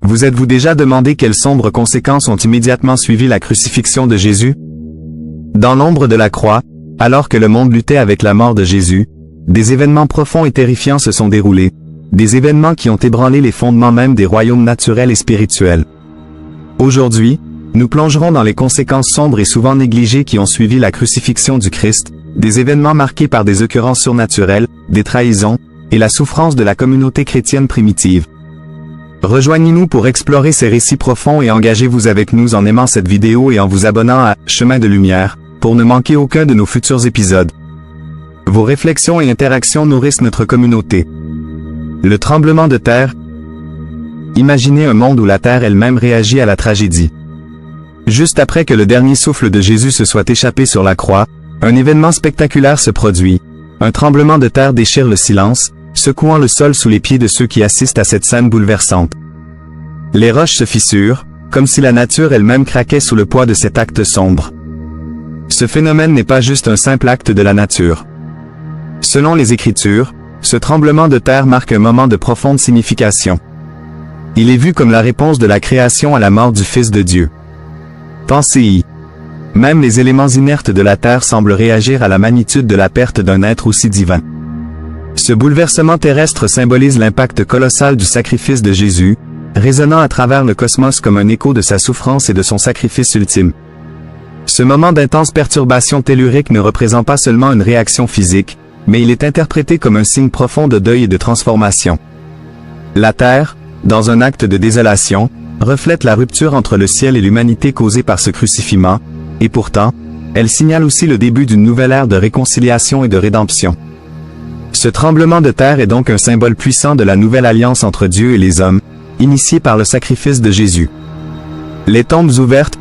Vous êtes-vous déjà demandé quelles sombres conséquences ont immédiatement suivi la crucifixion de Jésus? Dans l'ombre de la croix, alors que le monde luttait avec la mort de Jésus, des événements profonds et terrifiants se sont déroulés, des événements qui ont ébranlé les fondements même des royaumes naturels et spirituels. Aujourd'hui, nous plongerons dans les conséquences sombres et souvent négligées qui ont suivi la crucifixion du Christ, des événements marqués par des occurrences surnaturelles, des trahisons, et la souffrance de la communauté chrétienne primitive. Rejoignez-nous pour explorer ces récits profonds et engagez-vous avec nous en aimant cette vidéo et en vous abonnant à Chemin de Lumière, pour ne manquer aucun de nos futurs épisodes. Vos réflexions et interactions nourrissent notre communauté. Le tremblement de terre. Imaginez un monde où la terre elle-même réagit à la tragédie. Juste après que le dernier souffle de Jésus se soit échappé sur la croix, un événement spectaculaire se produit. Un tremblement de terre déchire le silence, secouant le sol sous les pieds de ceux qui assistent à cette scène bouleversante. Les roches se fissurent, comme si la nature elle-même craquait sous le poids de cet acte sombre. Ce phénomène n'est pas juste un simple acte de la nature. Selon les Écritures, ce tremblement de terre marque un moment de profonde signification. Il est vu comme la réponse de la création à la mort du Fils de Dieu. Pensez-y. Même les éléments inertes de la terre semblent réagir à la magnitude de la perte d'un être aussi divin. Ce bouleversement terrestre symbolise l'impact colossal du sacrifice de Jésus, résonnant à travers le cosmos comme un écho de sa souffrance et de son sacrifice ultime. Ce moment d'intense perturbation tellurique ne représente pas seulement une réaction physique, mais il est interprété comme un signe profond de deuil et de transformation. La terre, dans un acte de désolation, reflète la rupture entre le ciel et l'humanité causée par ce crucifixion, et pourtant, elle signale aussi le début d'une nouvelle ère de réconciliation et de rédemption. Ce tremblement de terre est donc un symbole puissant de la nouvelle alliance entre Dieu et les hommes, initiée par le sacrifice de Jésus. Les tombes ouvertes.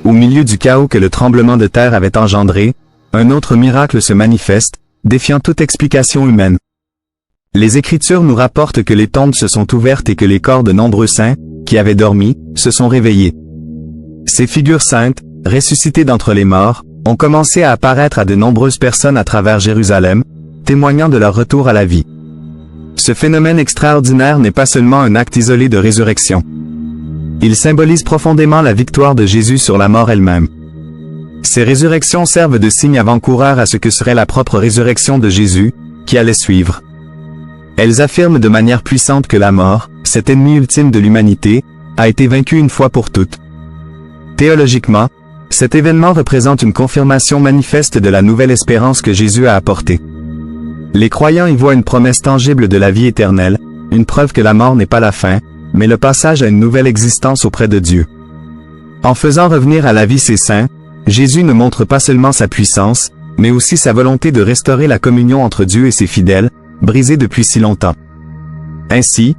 Au milieu du chaos que le tremblement de terre avait engendré, un autre miracle se manifeste, défiant toute explication humaine. Les Écritures nous rapportent que les tombes se sont ouvertes et que les corps de nombreux saints, qui avaient dormi, se sont réveillés. Ces figures saintes, ressuscitées d'entre les morts, ont commencé à apparaître à de nombreuses personnes à travers Jérusalem, témoignant de leur retour à la vie. Ce phénomène extraordinaire n'est pas seulement un acte isolé de résurrection. Il symbolise profondément la victoire de Jésus sur la mort elle-même. Ces résurrections servent de signe avant-coureur à ce que serait la propre résurrection de Jésus, qui allait suivre. Elles affirment de manière puissante que la mort, cet ennemi ultime de l'humanité, a été vaincue une fois pour toutes. Théologiquement, cet événement représente une confirmation manifeste de la nouvelle espérance que Jésus a apportée. Les croyants y voient une promesse tangible de la vie éternelle, une preuve que la mort n'est pas la fin, mais le passage à une nouvelle existence auprès de Dieu. En faisant revenir à la vie ses saints, Jésus ne montre pas seulement sa puissance, mais aussi sa volonté de restaurer la communion entre Dieu et ses fidèles, brisée depuis si longtemps. Ainsi,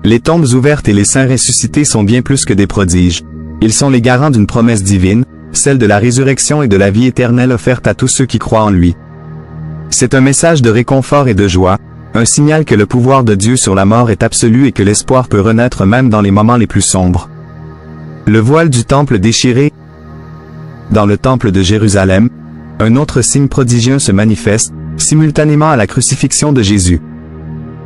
les tombes ouvertes et les saints ressuscités sont bien plus que des prodiges. Ils sont les garants d'une promesse divine, celle de la résurrection et de la vie éternelle offerte à tous ceux qui croient en lui. C'est un message de réconfort et de joie, un signal que le pouvoir de Dieu sur la mort est absolu et que l'espoir peut renaître même dans les moments les plus sombres. Le voile du temple déchiré. Dans le temple de Jérusalem, un autre signe prodigieux se manifeste, simultanément à la crucifixion de Jésus.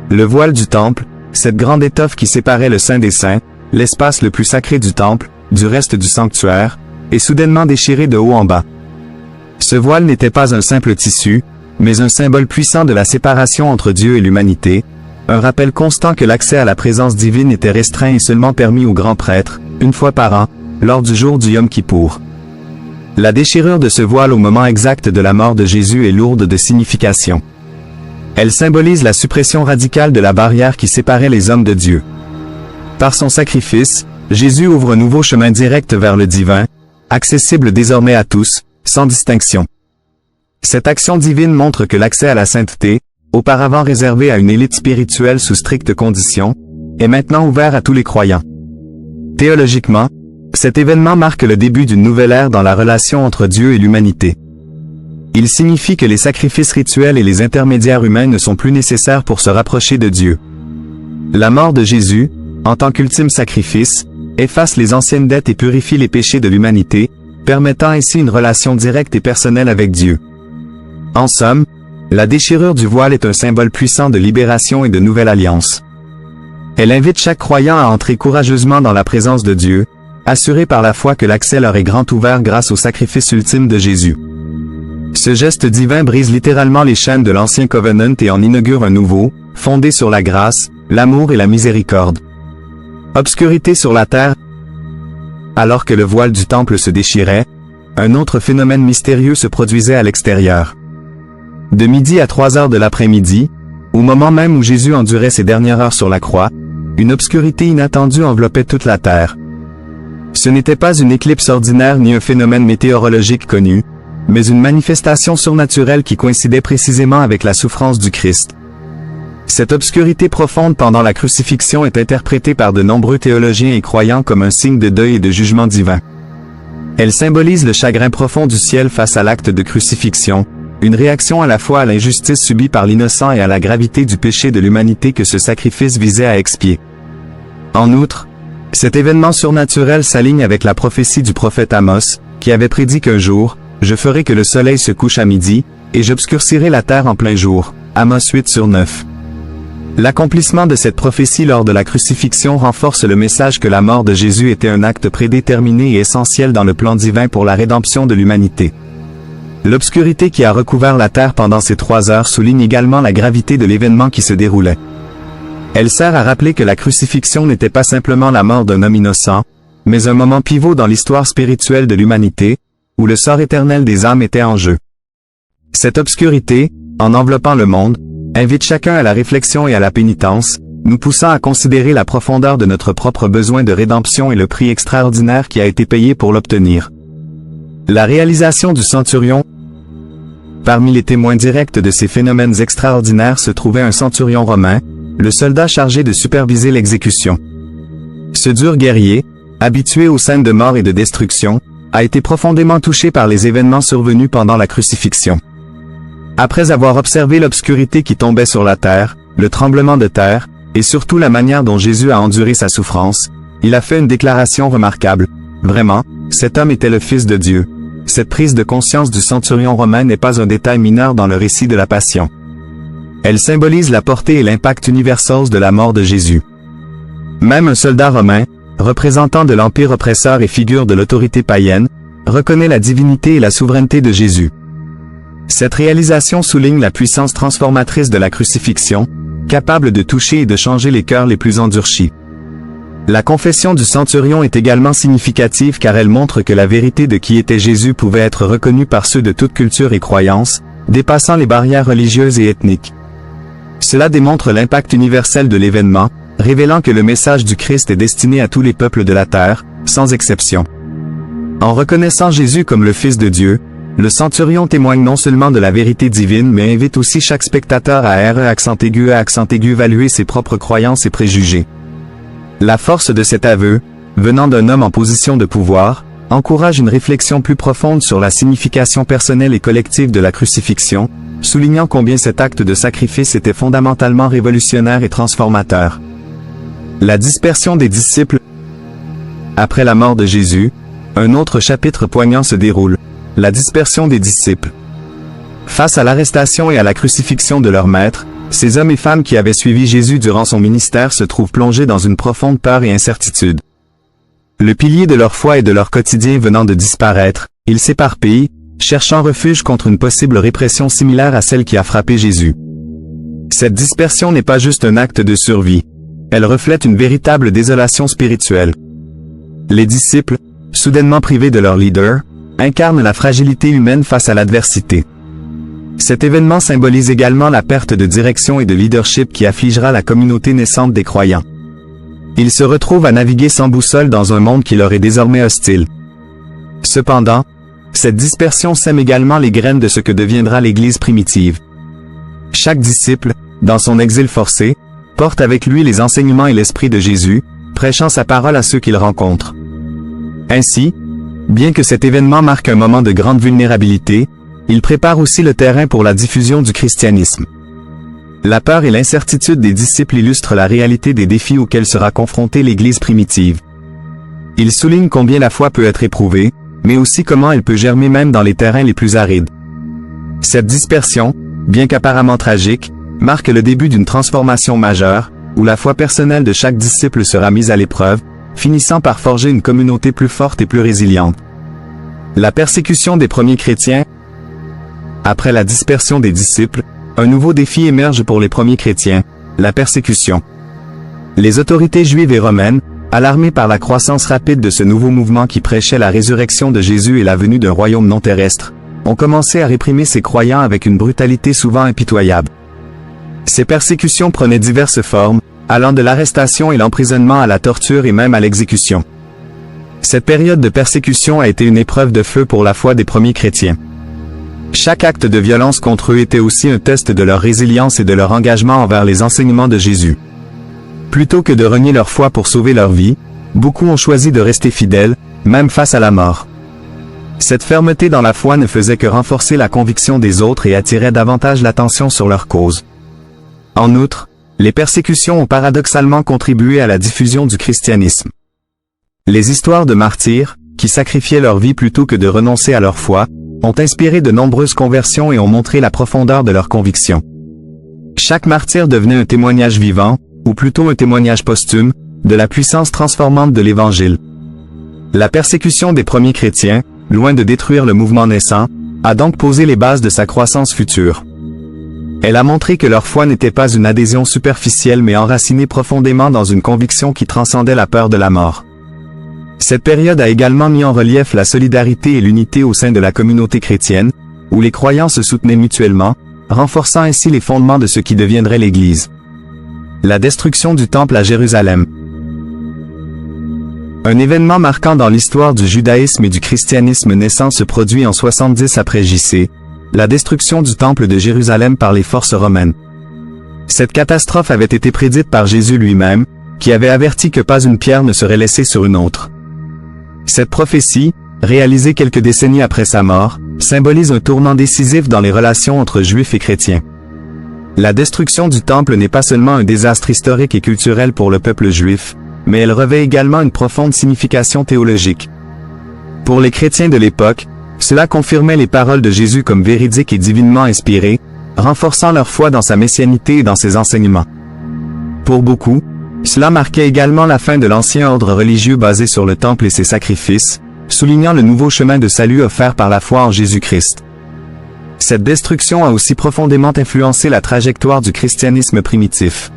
Le voile du temple, cette grande étoffe qui séparait le Saint des Saints, l'espace le plus sacré du temple, du reste du sanctuaire, est soudainement déchiré de haut en bas. Ce voile n'était pas un simple tissu, mais un symbole puissant de la séparation entre Dieu et l'humanité, un rappel constant que l'accès à la présence divine était restreint et seulement permis aux grands prêtres, une fois par an, lors du jour du Yom Kippour. La déchirure de ce voile au moment exact de la mort de Jésus est lourde de signification. Elle symbolise la suppression radicale de la barrière qui séparait les hommes de Dieu. Par son sacrifice, Jésus ouvre un nouveau chemin direct vers le divin, accessible désormais à tous, sans distinction. Cette action divine montre que l'accès à la sainteté, auparavant réservé à une élite spirituelle sous strictes conditions, est maintenant ouvert à tous les croyants. Théologiquement, cet événement marque le début d'une nouvelle ère dans la relation entre Dieu et l'humanité. Il signifie que les sacrifices rituels et les intermédiaires humains ne sont plus nécessaires pour se rapprocher de Dieu. La mort de Jésus, en tant qu'ultime sacrifice, efface les anciennes dettes et purifie les péchés de l'humanité, permettant ainsi une relation directe et personnelle avec Dieu. En somme, la déchirure du voile est un symbole puissant de libération et de nouvelle alliance. Elle invite chaque croyant à entrer courageusement dans la présence de Dieu, assuré par la foi que l'accès leur est grand ouvert grâce au sacrifice ultime de Jésus. Ce geste divin brise littéralement les chaînes de l'ancien covenant et en inaugure un nouveau, fondé sur la grâce, l'amour et la miséricorde. Obscurité sur la terre. Alors que le voile du temple se déchirait, un autre phénomène mystérieux se produisait à l'extérieur. De midi à 3 heures de l'après-midi, au moment même où Jésus endurait ses dernières heures sur la croix, une obscurité inattendue enveloppait toute la terre. Ce n'était pas une éclipse ordinaire ni un phénomène météorologique connu, mais une manifestation surnaturelle qui coïncidait précisément avec la souffrance du Christ. Cette obscurité profonde pendant la crucifixion est interprétée par de nombreux théologiens et croyants comme un signe de deuil et de jugement divin. Elle symbolise le chagrin profond du ciel face à l'acte de crucifixion, une réaction à la fois à l'injustice subie par l'innocent et à la gravité du péché de l'humanité que ce sacrifice visait à expier. En outre, cet événement surnaturel s'aligne avec la prophétie du prophète Amos, qui avait prédit qu'un jour, « Je ferai que le soleil se couche à midi, et j'obscurcirai la terre en plein jour » Amos 8/9. L'accomplissement de cette prophétie lors de la crucifixion renforce le message que la mort de Jésus était un acte prédéterminé et essentiel dans le plan divin pour la rédemption de l'humanité. L'obscurité qui a recouvert la terre pendant ces 3 heures souligne également la gravité de l'événement qui se déroulait. Elle sert à rappeler que la crucifixion n'était pas simplement la mort d'un homme innocent, mais un moment pivot dans l'histoire spirituelle de l'humanité, où le sort éternel des âmes était en jeu. Cette obscurité, en enveloppant le monde, invite chacun à la réflexion et à la pénitence, nous poussant à considérer la profondeur de notre propre besoin de rédemption et le prix extraordinaire qui a été payé pour l'obtenir. La réalisation du centurion. Parmi les témoins directs de ces phénomènes extraordinaires se trouvait un centurion romain, le soldat chargé de superviser l'exécution. Ce dur guerrier, habitué aux scènes de mort et de destruction, a été profondément touché par les événements survenus pendant la crucifixion. Après avoir observé l'obscurité qui tombait sur la terre, le tremblement de terre, et surtout la manière dont Jésus a enduré sa souffrance, il a fait une déclaration remarquable. Vraiment, cet homme était le Fils de Dieu. Cette prise de conscience du centurion romain n'est pas un détail mineur dans le récit de la Passion. Elle symbolise la portée et l'impact universel de la mort de Jésus. Même un soldat romain, représentant de l'empire oppresseur et figure de l'autorité païenne, reconnaît la divinité et la souveraineté de Jésus. Cette réalisation souligne la puissance transformatrice de la crucifixion, capable de toucher et de changer les cœurs les plus endurcis. La confession du centurion est également significative car elle montre que la vérité de qui était Jésus pouvait être reconnue par ceux de toute culture et croyance, dépassant les barrières religieuses et ethniques. Cela démontre l'impact universel de l'événement, révélant que le message du Christ est destiné à tous les peuples de la terre, sans exception. En reconnaissant Jésus comme le Fils de Dieu, le centurion témoigne non seulement de la vérité divine mais invite aussi chaque spectateur à accent aigu évaluer ses propres croyances et préjugés. La force de cet aveu, venant d'un homme en position de pouvoir, encourage une réflexion plus profonde sur la signification personnelle et collective de la crucifixion, soulignant combien cet acte de sacrifice était fondamentalement révolutionnaire et transformateur. La dispersion des disciples. Après la mort de Jésus, un autre chapitre poignant se déroule, la dispersion des disciples. Face à l'arrestation et à la crucifixion de leur maître, ces hommes et femmes qui avaient suivi Jésus durant son ministère se trouvent plongés dans une profonde peur et incertitude. Le pilier de leur foi et de leur quotidien venant de disparaître, ils s'éparpillent, cherchant refuge contre une possible répression similaire à celle qui a frappé Jésus. Cette dispersion n'est pas juste un acte de survie. Elle reflète une véritable désolation spirituelle. Les disciples, soudainement privés de leur leader, incarnent la fragilité humaine face à l'adversité. Cet événement symbolise également la perte de direction et de leadership qui affligera la communauté naissante des croyants. Ils se retrouvent à naviguer sans boussole dans un monde qui leur est désormais hostile. Cependant, cette dispersion sème également les graines de ce que deviendra l'Église primitive. Chaque disciple, dans son exil forcé, porte avec lui les enseignements et l'esprit de Jésus, prêchant sa parole à ceux qu'il rencontre. Ainsi, bien que cet événement marque un moment de grande vulnérabilité, il prépare aussi le terrain pour la diffusion du christianisme. La peur et l'incertitude des disciples illustrent la réalité des défis auxquels sera confrontée l'Église primitive. Il souligne combien la foi peut être éprouvée, mais aussi comment elle peut germer même dans les terrains les plus arides. Cette dispersion, bien qu'apparemment tragique, marque le début d'une transformation majeure, où la foi personnelle de chaque disciple sera mise à l'épreuve, finissant par forger une communauté plus forte et plus résiliente. La persécution des premiers chrétiens. Après la dispersion des disciples, un nouveau défi émerge pour les premiers chrétiens, la persécution. Les autorités juives et romaines, alarmées par la croissance rapide de ce nouveau mouvement qui prêchait la résurrection de Jésus et la venue d'un royaume non terrestre, ont commencé à réprimer ces croyants avec une brutalité souvent impitoyable. Ces persécutions prenaient diverses formes, allant de l'arrestation et l'emprisonnement à la torture et même à l'exécution. Cette période de persécution a été une épreuve de feu pour la foi des premiers chrétiens. Chaque acte de violence contre eux était aussi un test de leur résilience et de leur engagement envers les enseignements de Jésus. Plutôt que de renier leur foi pour sauver leur vie, beaucoup ont choisi de rester fidèles, même face à la mort. Cette fermeté dans la foi ne faisait que renforcer la conviction des autres et attirait davantage l'attention sur leur cause. En outre, les persécutions ont paradoxalement contribué à la diffusion du christianisme. Les histoires de martyrs, qui sacrifiaient leur vie plutôt que de renoncer à leur foi, ont inspiré de nombreuses conversions et ont montré la profondeur de leurs convictions. Chaque martyr devenait un témoignage vivant, ou plutôt un témoignage posthume, de la puissance transformante de l'Évangile. La persécution des premiers chrétiens, loin de détruire le mouvement naissant, a donc posé les bases de sa croissance future. Elle a montré que leur foi n'était pas une adhésion superficielle mais enracinée profondément dans une conviction qui transcendait la peur de la mort. Cette période a également mis en relief la solidarité et l'unité au sein de la communauté chrétienne, où les croyants se soutenaient mutuellement, renforçant ainsi les fondements de ce qui deviendrait l'Église. La destruction du Temple à Jérusalem. Un événement marquant dans l'histoire du judaïsme et du christianisme naissant se produit en 70 après J.C., la destruction du Temple de Jérusalem par les forces romaines. Cette catastrophe avait été prédite par Jésus lui-même, qui avait averti que pas une pierre ne serait laissée sur une autre. Cette prophétie, réalisée quelques décennies après sa mort, symbolise un tournant décisif dans les relations entre juifs et chrétiens. La destruction du Temple n'est pas seulement un désastre historique et culturel pour le peuple juif, mais elle revêt également une profonde signification théologique. Pour les chrétiens de l'époque, cela confirmait les paroles de Jésus comme véridiques et divinement inspirées, renforçant leur foi dans sa messianité et dans ses enseignements. Pour beaucoup, cela marquait également la fin de l'ancien ordre religieux basé sur le Temple et ses sacrifices, soulignant le nouveau chemin de salut offert par la foi en Jésus-Christ. Cette destruction a aussi profondément influencé la trajectoire du christianisme primitif.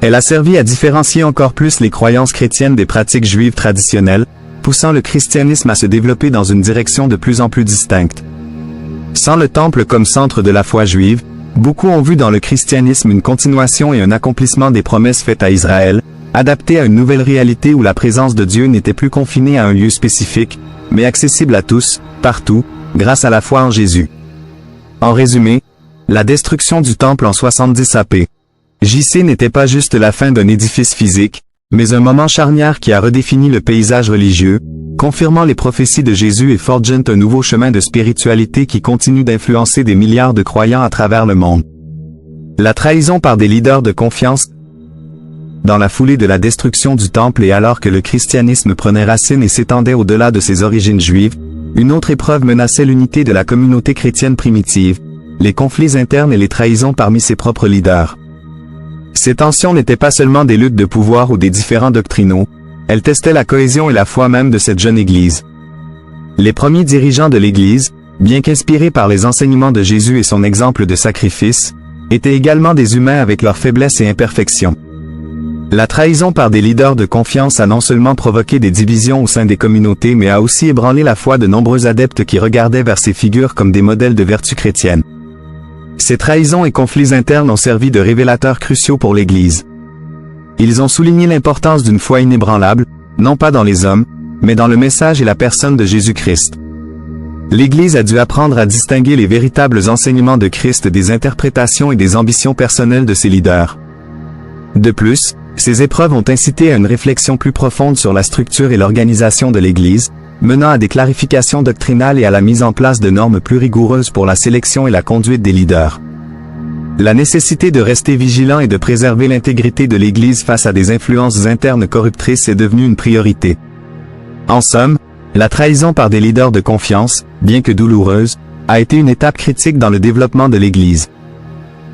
Elle a servi à différencier encore plus les croyances chrétiennes des pratiques juives traditionnelles, poussant le christianisme à se développer dans une direction de plus en plus distincte. Sans le Temple comme centre de la foi juive, beaucoup ont vu dans le christianisme une continuation et un accomplissement des promesses faites à Israël, adaptées à une nouvelle réalité où la présence de Dieu n'était plus confinée à un lieu spécifique, mais accessible à tous, partout, grâce à la foi en Jésus. En résumé, la destruction du Temple en 70 AP. J.C. n'était pas juste la fin d'un édifice physique, mais un moment charnière qui a redéfini le paysage religieux, confirmant les prophéties de Jésus et forgeant un nouveau chemin de spiritualité qui continue d'influencer des milliards de croyants à travers le monde. La trahison par des leaders de confiance. Dans la foulée de la destruction du Temple et alors que le christianisme prenait racine et s'étendait au-delà de ses origines juives, une autre épreuve menaçait l'unité de la communauté chrétienne primitive, les conflits internes et les trahisons parmi ses propres leaders. Ces tensions n'étaient pas seulement des luttes de pouvoir ou des différends doctrinaux, elles testaient la cohésion et la foi même de cette jeune Église. Les premiers dirigeants de l'Église, bien qu'inspirés par les enseignements de Jésus et son exemple de sacrifice, étaient également des humains avec leurs faiblesses et imperfections. La trahison par des leaders de confiance a non seulement provoqué des divisions au sein des communautés mais a aussi ébranlé la foi de nombreux adeptes qui regardaient vers ces figures comme des modèles de vertu chrétienne. Ces trahisons et conflits internes ont servi de révélateurs cruciaux pour l'Église. Ils ont souligné l'importance d'une foi inébranlable, non pas dans les hommes, mais dans le message et la personne de Jésus-Christ. L'Église a dû apprendre à distinguer les véritables enseignements de Christ des interprétations et des ambitions personnelles de ses leaders. De plus, ces épreuves ont incité à une réflexion plus profonde sur la structure et l'organisation de l'Église, menant à des clarifications doctrinales et à la mise en place de normes plus rigoureuses pour la sélection et la conduite des leaders. La nécessité de rester vigilant et de préserver l'intégrité de l'Église face à des influences internes corruptrices est devenue une priorité. En somme, la trahison par des leaders de confiance, bien que douloureuse, a été une étape critique dans le développement de l'Église.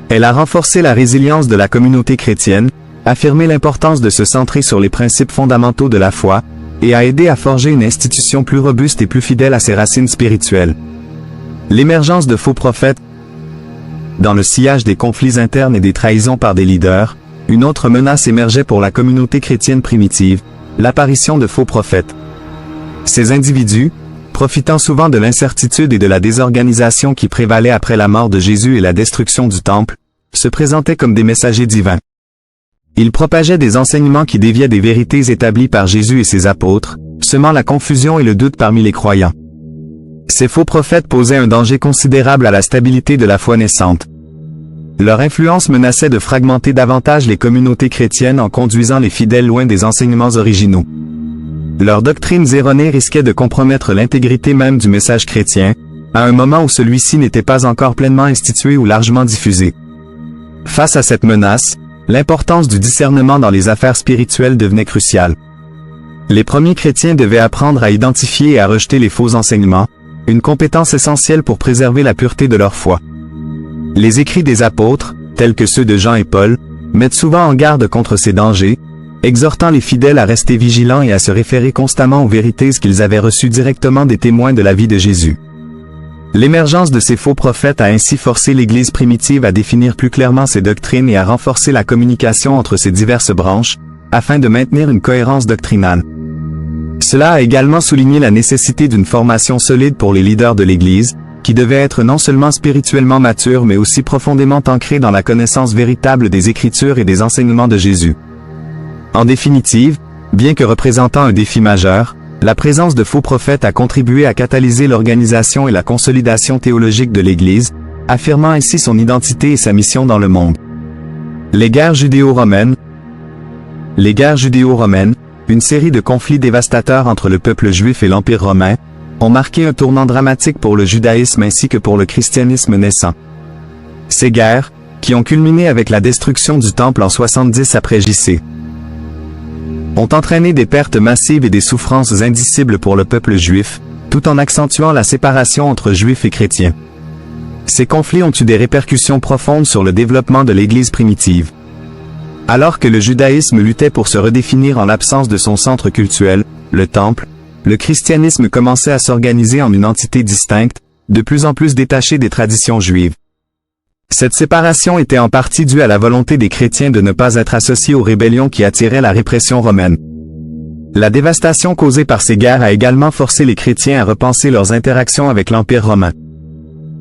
Elle a renforcé la résilience de la communauté chrétienne, affirmé l'importance de se centrer sur les principes fondamentaux de la foi, et a aidé à forger une institution plus robuste et plus fidèle à ses racines spirituelles. L'émergence de faux prophètes. Dans le sillage des conflits internes et des trahisons par des leaders, une autre menace émergeait pour la communauté chrétienne primitive, l'apparition de faux prophètes. Ces individus, profitant souvent de l'incertitude et de la désorganisation qui prévalait après la mort de Jésus et la destruction du temple, se présentaient comme des messagers divins. Ils propageaient des enseignements qui déviaient des vérités établies par Jésus et ses apôtres, semant la confusion et le doute parmi les croyants. Ces faux prophètes posaient un danger considérable à la stabilité de la foi naissante. Leur influence menaçait de fragmenter davantage les communautés chrétiennes en conduisant les fidèles loin des enseignements originaux. Leurs doctrines erronées risquaient de compromettre l'intégrité même du message chrétien, à un moment où celui-ci n'était pas encore pleinement institué ou largement diffusé. Face à cette menace, l'importance du discernement dans les affaires spirituelles devenait cruciale. Les premiers chrétiens devaient apprendre à identifier et à rejeter les faux enseignements, une compétence essentielle pour préserver la pureté de leur foi. Les écrits des apôtres, tels que ceux de Jean et Paul, mettent souvent en garde contre ces dangers, exhortant les fidèles à rester vigilants et à se référer constamment aux vérités qu'ils avaient reçues directement des témoins de la vie de Jésus. L'émergence de ces faux prophètes a ainsi forcé l'Église primitive à définir plus clairement ses doctrines et à renforcer la communication entre ces diverses branches, afin de maintenir une cohérence doctrinale. Cela a également souligné la nécessité d'une formation solide pour les leaders de l'Église, qui devaient être non seulement spirituellement matures mais aussi profondément ancrés dans la connaissance véritable des Écritures et des enseignements de Jésus. En définitive, bien que représentant un défi majeur, la présence de faux prophètes a contribué à catalyser l'organisation et la consolidation théologique de l'Église, affirmant ainsi son identité et sa mission dans le monde. Les guerres judéo-romaines. Les guerres judéo-romaines, une série de conflits dévastateurs entre le peuple juif et l'Empire romain, ont marqué un tournant dramatique pour le judaïsme ainsi que pour le christianisme naissant. Ces guerres, qui ont culminé avec la destruction du temple en 70 après J.C., ont entraîné des pertes massives et des souffrances indicibles pour le peuple juif, tout en accentuant la séparation entre juifs et chrétiens. Ces conflits ont eu des répercussions profondes sur le développement de l'Église primitive. Alors que le judaïsme luttait pour se redéfinir en l'absence de son centre cultuel, le temple, le christianisme commençait à s'organiser en une entité distincte, de plus en plus détachée des traditions juives. Cette séparation était en partie due à la volonté des chrétiens de ne pas être associés aux rébellions qui attiraient la répression romaine. La dévastation causée par ces guerres a également forcé les chrétiens à repenser leurs interactions avec l'Empire romain.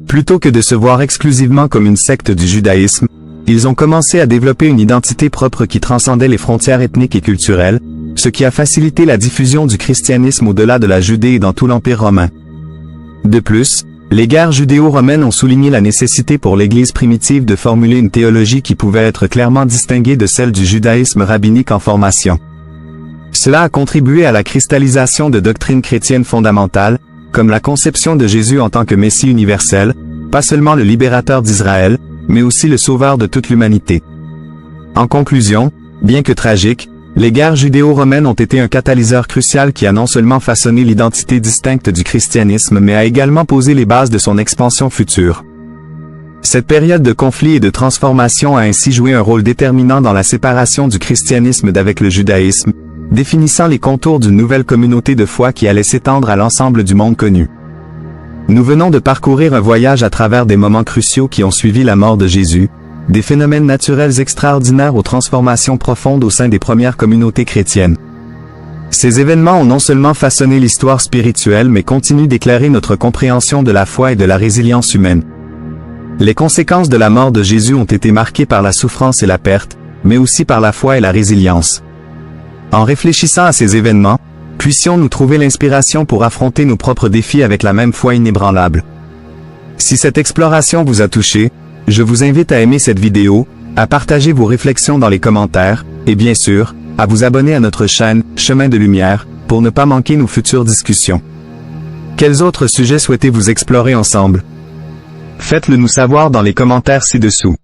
Plutôt que de se voir exclusivement comme une secte du judaïsme, ils ont commencé à développer une identité propre qui transcendait les frontières ethniques et culturelles, ce qui a facilité la diffusion du christianisme au-delà de la Judée et dans tout l'Empire romain. De plus, les guerres judéo-romaines ont souligné la nécessité pour l'Église primitive de formuler une théologie qui pouvait être clairement distinguée de celle du judaïsme rabbinique en formation. Cela a contribué à la cristallisation de doctrines chrétiennes fondamentales, comme la conception de Jésus en tant que Messie universel, pas seulement le libérateur d'Israël, mais aussi le sauveur de toute l'humanité. En conclusion, bien que tragiques, les guerres judéo-romaines ont été un catalyseur crucial qui a non seulement façonné l'identité distincte du christianisme mais a également posé les bases de son expansion future. Cette période de conflit et de transformation a ainsi joué un rôle déterminant dans la séparation du christianisme d'avec le judaïsme, définissant les contours d'une nouvelle communauté de foi qui allait s'étendre à l'ensemble du monde connu. Nous venons de parcourir un voyage à travers des moments cruciaux qui ont suivi la mort de Jésus, des phénomènes naturels extraordinaires aux transformations profondes au sein des premières communautés chrétiennes. Ces événements ont non seulement façonné l'histoire spirituelle mais continuent d'éclairer notre compréhension de la foi et de la résilience humaine. Les conséquences de la mort de Jésus ont été marquées par la souffrance et la perte, mais aussi par la foi et la résilience. En réfléchissant à ces événements, puissions-nous trouver l'inspiration pour affronter nos propres défis avec la même foi inébranlable. Si cette exploration vous a touché, je vous invite à aimer cette vidéo, à partager vos réflexions dans les commentaires, et bien sûr, à vous abonner à notre chaîne Chemin de Lumière, pour ne pas manquer nos futures discussions. Quels autres sujets souhaitez-vous explorer ensemble? Faites-le nous savoir dans les commentaires ci-dessous.